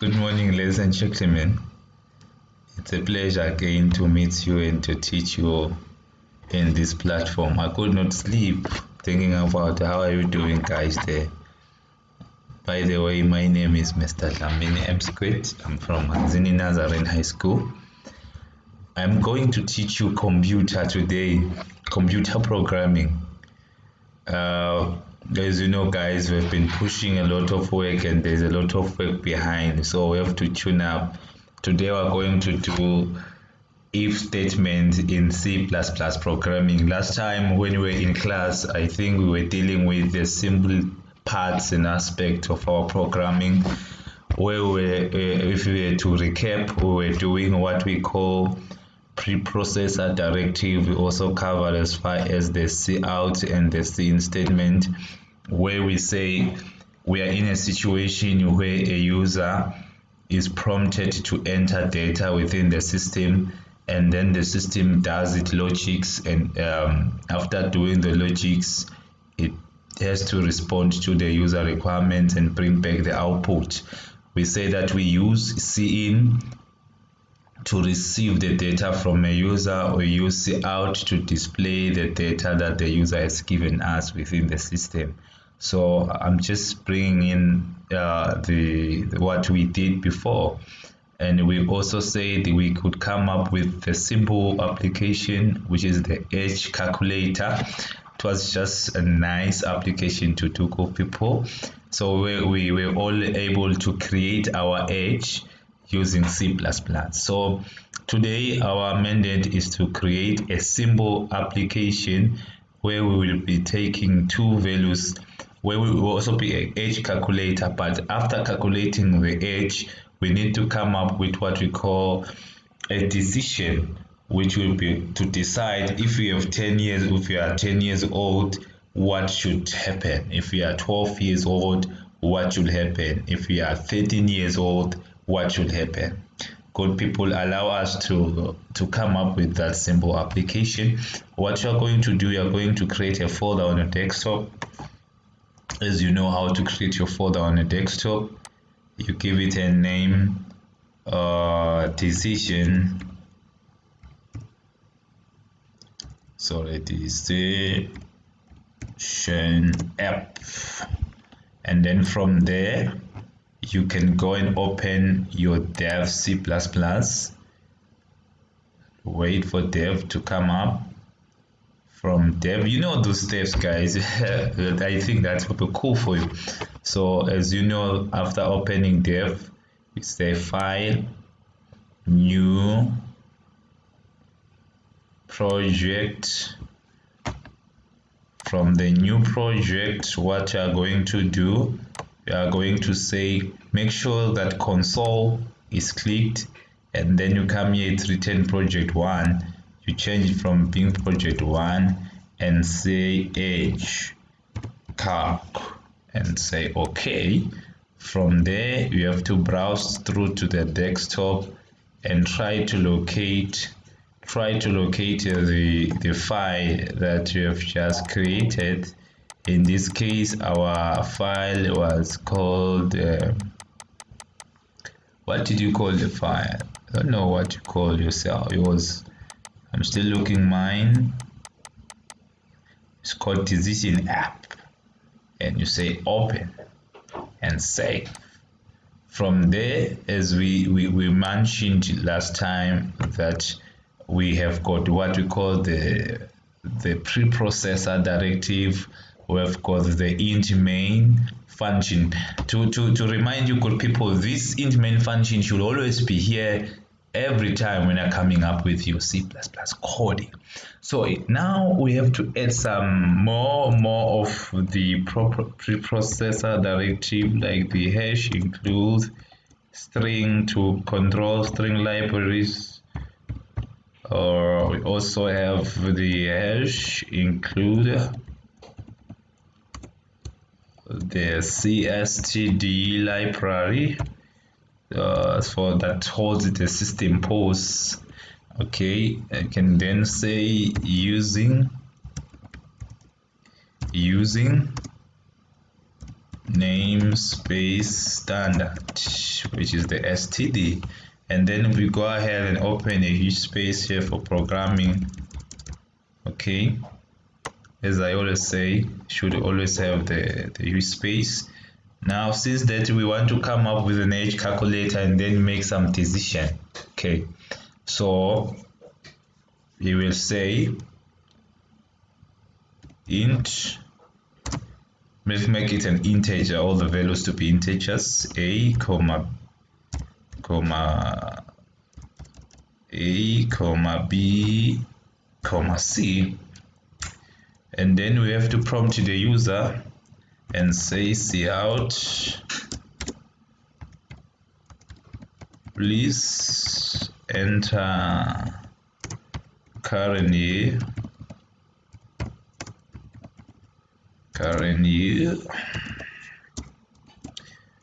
Good morning, ladies and gentlemen. It's a pleasure again to meet you and to teach you in this platform. I could not sleep thinking about how are you doing, guys, there. By the way, my name is Mr. Dlamini M. Squid. I'm from Manzini Nazarene High School. I'm going to teach you computer today, computer programming. As you know, guys, we've been pushing a lot of work and there's a lot of work behind, so we have to tune up. Today we're going to do if statements in C++ programming. Last time when we were in class, I think we were dealing with the simple parts and aspects of our programming, where if we were to recap, we were doing what we call preprocessor directive. We also covered as far as the cout and the cin statement, where we say we are in a situation where a user is prompted to enter data within the system, and then the system does its logics, and after doing the logics, it has to respond to the user requirements and bring back the output. We say that we use cin to receive the data from a user, or use cout to display the data that the user has given us within the system. So I'm just bringing in what we did before, and we also said we could come up with a simple application, which is the age calculator. It was just a nice application to Tuko people. So we were all able to create our age using C++. So today our mandate is to create a simple application where we will be taking two values, where we will also be an age calculator, but after calculating the age, we need to come up with what we call a decision, which will be to decide if we have 10 years, if we are 10 years old, what should happen. If we are 12 years old, what should happen. If we are 13 years old, what should happen. Good people, allow us to come up with that simple application. What you're going to do, you're going to create a folder on your desktop. As you know how to create your folder on a desktop, you give it a name, decision app, and then from there you can go and open your dev C++. Wait for dev to come up. From dev, you know those steps, guys. I think that's cool for you. So as you know, after opening dev, you say file, new project. From the new project, what you are going to do, you are going to say make sure that console is clicked, and then you come here, it's written project 1, you change it from being project 1 and say age calc and say okay. From there you have to browse through to the desktop and try to locate the file that you have just created. In this case, our file was called what did you call the file? I don't know what you call yourself. I'm still looking mine. It's called decision app, and you say open and save. From there, as we mentioned last time, that we have got what we call the preprocessor directive. We have got the int main function. To remind you, good people, this int main function should always be here every time when you're coming up with your C++ coding. So now we have to add some more of the preprocessor directive, like the hash include string to control string libraries, or we also have the hash include the cstd library for that holds the system pose. Okay, I can then say using namespace standard, which is the std, and then we go ahead and open a huge space here for programming. Okay, as I always say, should always have the huge space. Now since that we want to come up with an age calculator and then make some decision. Okay, so we will say int, let's make it an integer, all the values to be integers, a comma b comma c, and then we have to prompt the user and say cout, please enter current year,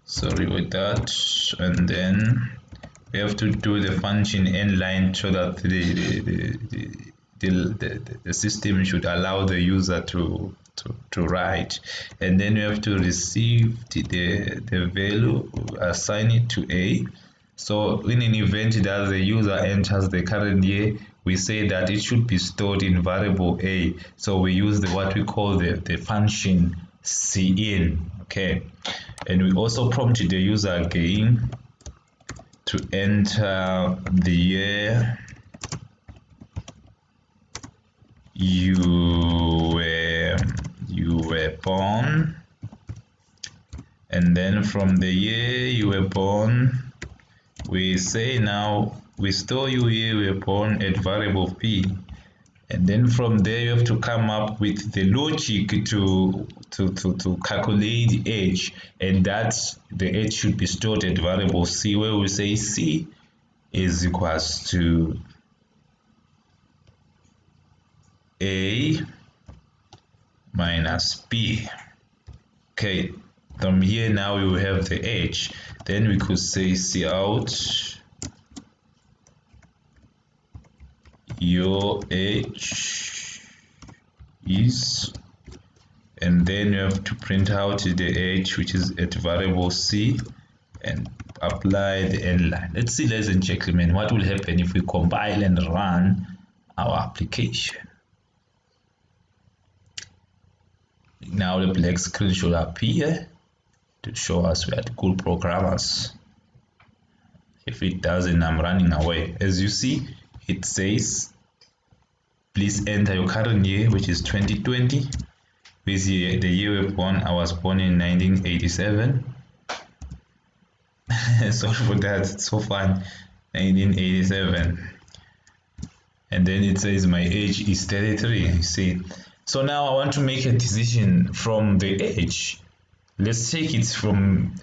sorry with that, and then we have to do the function inline so that the system should allow the user to write, and then we have to receive the value, assign it to a. So in an event that the user enters the current year, we say that it should be stored in variable a, so we use what we call the function cin. Okay, and we also prompt the user again to enter the year you were born, and then from the year you were born we say now we store your year you were born at variable p, and then from there you have to come up with the logic to calculate the age, and that the age should be stored at variable c, where we say c is equals to a minus b. Okay, from here now we will have the age. Then we could say cout your age is, and then you have to print out the age which is at variable c and apply the end line. Let's see, ladies and gentlemen, what will happen if we compile and run our application. Now the black screen should appear to show us we are good programmers. If it doesn't, I'm running away. As you see, it says please enter your current year, which is 2020. With the year we were born, I was born in 1987. Sorry for that, it's so fun. 1987. And then it says my age is 33. You see, so now I want to make a decision from the age. Let's take it from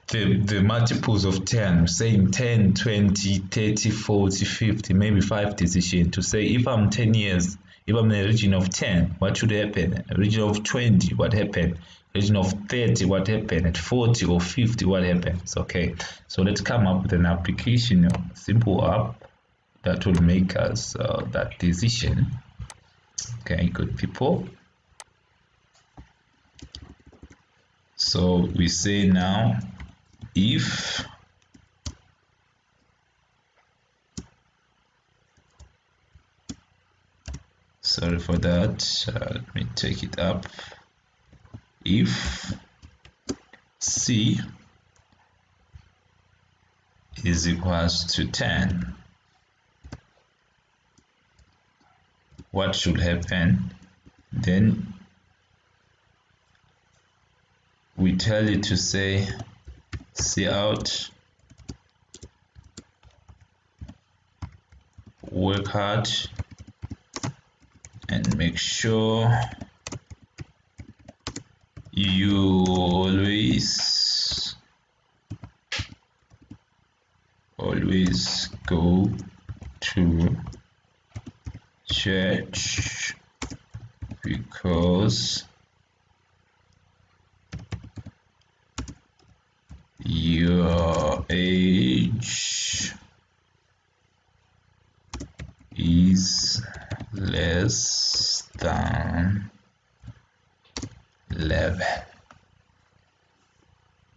the multiples of 10, saying 10, 20, 30, 40, 50, maybe 5 decision to say if I'm 10 years, if I'm in a region of 10, what should happen? A region of 20, what happened? Region of 30, what happened? At 40 or 50, what happens? Okay, so let's come up with an application, a simple app that will make us that decision. Okay, good people. So we say now if sorry for that, let me take it up. If c is equals to 10, what should happen? Then we tell it to say cout work hard and make sure you always go to church because your age is less than 11.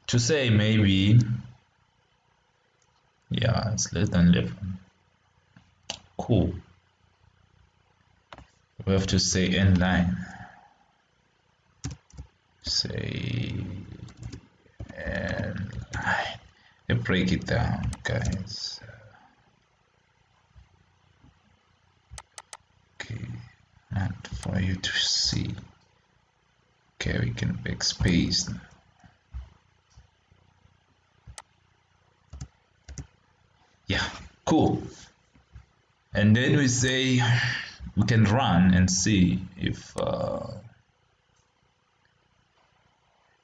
to say maybe, yeah, it's less than 11. Cool. We have to say end line. Say end line. Let's break it down, guys. Okay, not for you to see. Okay, we can backspace. Yeah, cool. And then we say we can run and see if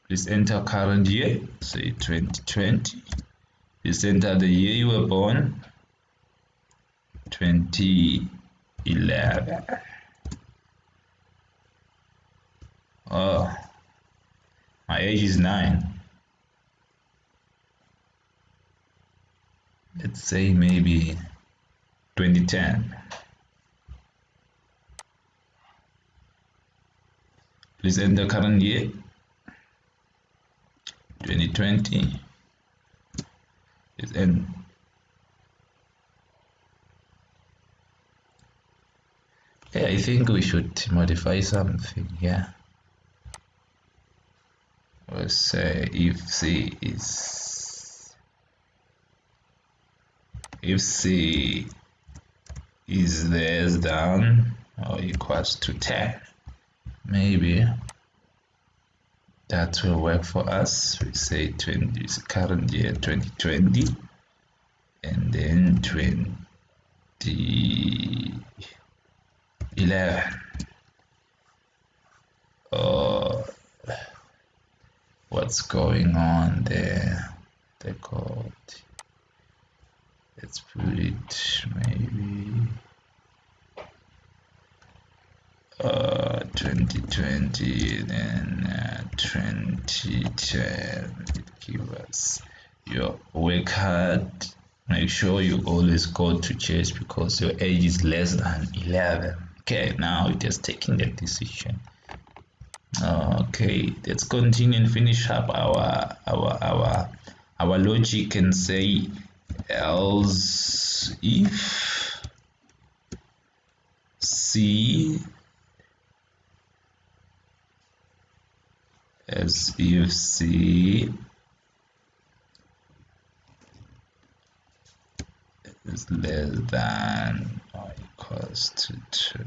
please enter current year, say 2020. Please enter the year you were born, 2011. Oh, my age is 9. Let's say maybe 2010. Please enter current year, 2020. Please end. Yeah, I think we should modify something here. Let's say if C is less than or equals to 10, maybe that will work for us. We say 20 is current year 2020, and then 2011. What's going on there? The code. Let's put it maybe 2020, then 2010. It gives us your work hard. Make sure you always go to church because your age is less than 11. Okay, now it is taking the decision. Okay, let's continue and finish up our logic and say else if C as if C is less than or equals to 2.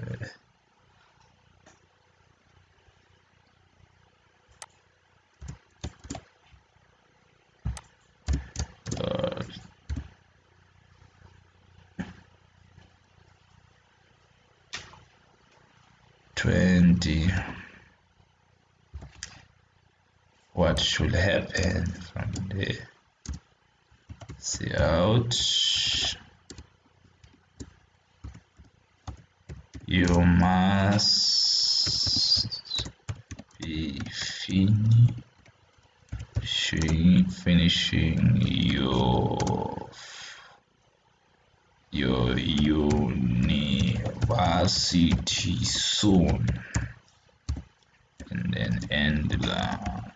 20. What should happen from there? See out. You must be finishing your university soon, and then end line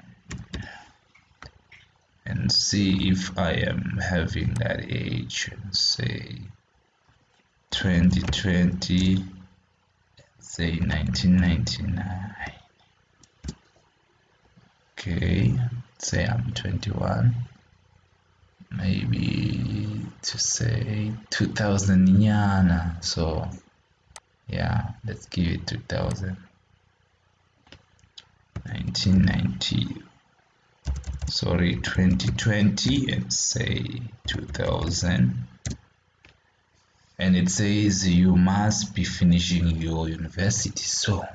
and see if I am having that age and say 2020, say 1999. Okay, say I'm 21, maybe to say 2000 yana. So yeah, let's give it 2000. 1990, sorry, 2020, and say 2000. And it says you must be finishing your university. So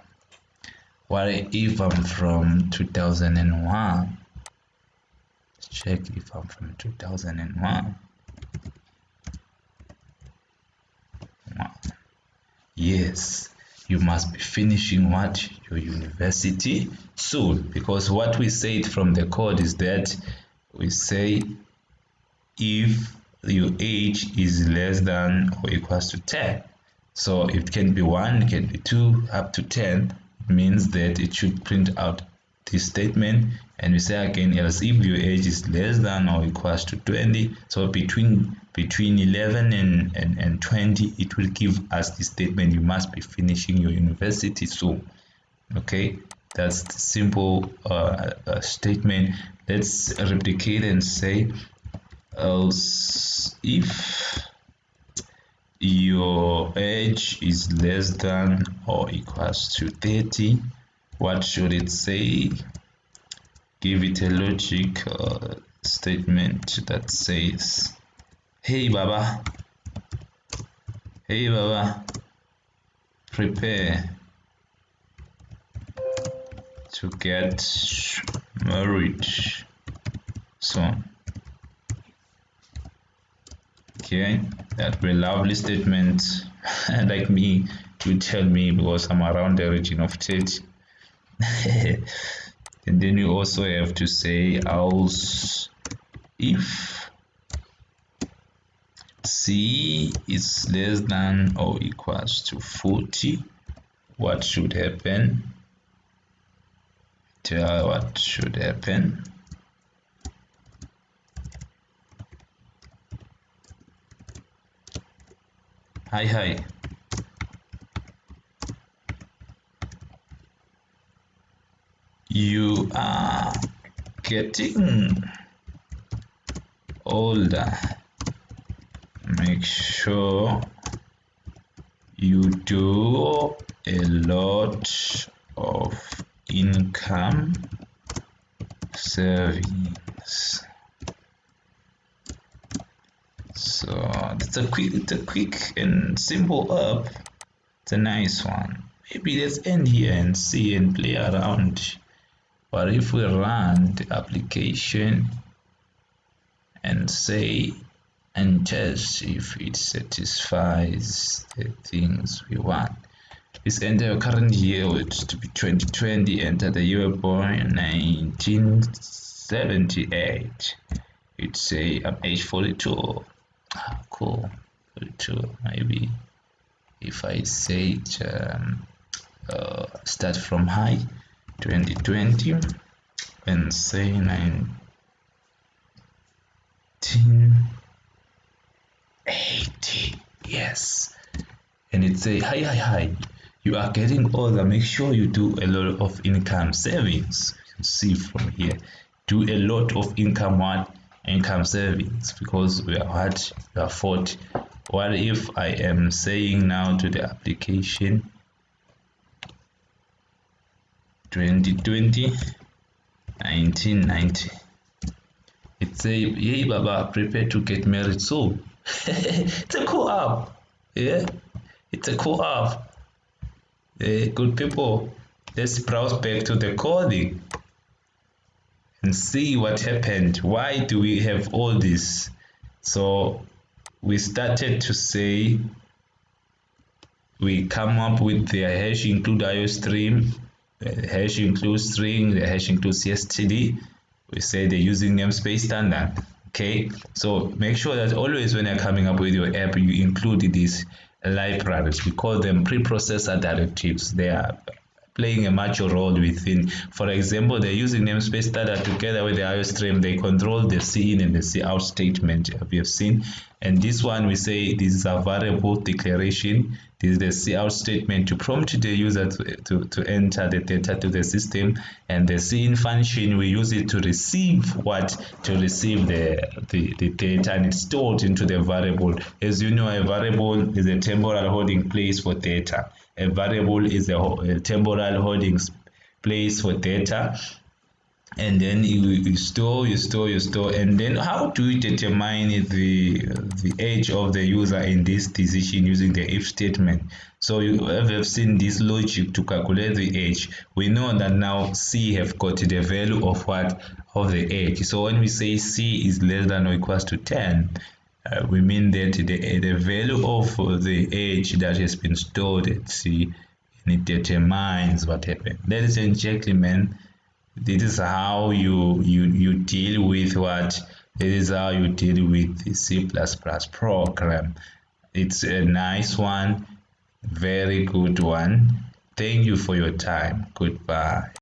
what if I'm from 2001? Check if I'm from 2001. Yes, you must be finishing what? Your university soon, because what we said from the code is that we say if your age is less than or equals to 10. So it can be 1, it can be 2, up to 10. It means that it should print out this statement, and we say again else if your age is less than or equals to 20, so between 11 and 20, it will give us the statement you must be finishing your university soon. Okay, that's the simple statement. Let's replicate and say else if your age is less than or equals to 30, what should it say? Give it a logic statement that says, hey baba, prepare to get married soon. Okay, that will be a lovely statement. Like me, you tell me because I'm around the region of 30. And then you also have to say else if C is less than or equals to 40, what should happen? Tell what should happen. Hi. You are getting older. Make sure you do a lot of income savings. So it's a quick and simple up. It's a nice one. Maybe let's end here and see and play around. But if we run the application and say and test if it satisfies the things we want. Let's enter your current year, which to be 2020, enter the year born 1978. It'd say I'm age 42. Cool, 42. Maybe if I say it, start from high 2020 and say 1980. Yes, and it say hi, you are getting older, make sure you do a lot of income savings. You can see from here, do a lot of income savings, because we are 40. What if I am saying now to the application 2020 1990, it say hey baba, prepare to get married soon. It's a cool app. Yeah, it's a cool app. Good people, let's browse back to the coding and see what happened. Why do we have all this? So we started to say we come up with the hash include IO stream, the hash include string, the hash include CSTD. We say the using namespace standard. Okay, so make sure that always when you're coming up with your app, you include these libraries. We call them preprocessor directives. They are playing a major role within. For example, the using namespace standard together with the IO stream, they control the in and the out statement we have seen. And this one, we say this is a variable declaration. This is the out statement to prompt the user to enter the data to the system. And the in function, we use it to receive what? To receive the data, and it's stored into the variable. As you know, a variable is a temporal holding place for data. A variable is a temporal holding place for data, and then you store, and then how do you determine the age of the user in this decision using the if statement? So you have seen this logic to calculate the age. We know that now C have got the value of what? Of the age. So when we say C is less than or equals to 10, we mean that the value of the age that has been stored at C, and it determines what happened. Ladies and gentlemen, this is how you deal with what? This is how you deal with the C++ program. It's a nice one, very good one. Thank you for your time. Goodbye.